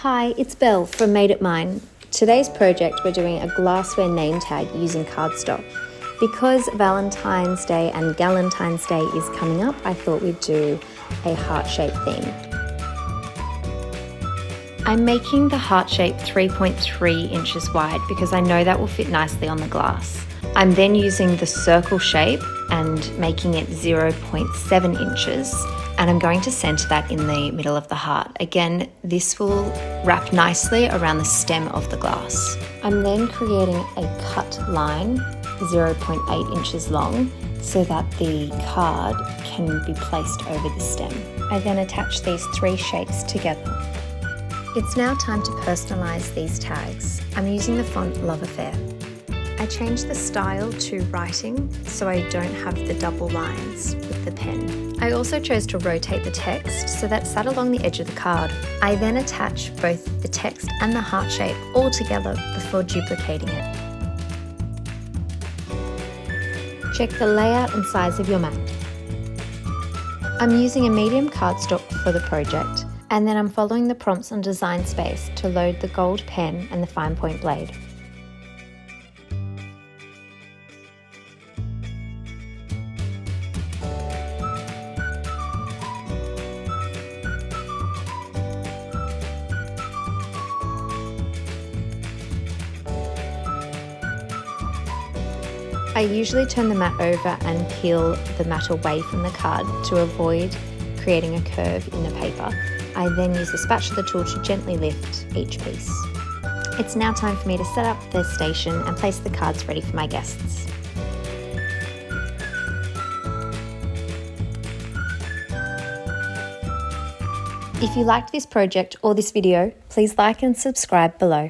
Hi, it's Belle from Made It Mine. Today's project we're doing a glassware name tag using cardstock. Because Valentine's Day and Galentine's Day is coming up, I thought we'd do a heart-shaped theme. I'm making the heart shape 3.3 inches wide because I know that will fit nicely on the glass. I'm then using the circle shape and making it 0.7 inches, and I'm going to center that in the middle of the heart. Again, this will wrap nicely around the stem of the glass. I'm then creating a cut line 0.8 inches long so that the card can be placed over the stem. I then attach these three shapes together. It's now time to personalize these tags. I'm using the font Love Affair. I changed the style to writing so I don't have the double lines with the pen. I also chose to rotate the text so that sat along the edge of the card. I then attach both the text and the heart shape all together before duplicating it. Check the layout and size of your mat. I'm using a medium cardstock for the project, and then I'm following the prompts on Design Space to load the gold pen and the fine point blade. I usually turn the mat over and peel the mat away from the card to avoid creating a curve in the paper. I then use the spatula tool to gently lift each piece. It's now time for me to set up the station and place the cards ready for my guests. If you liked this project or this video, please like and subscribe below.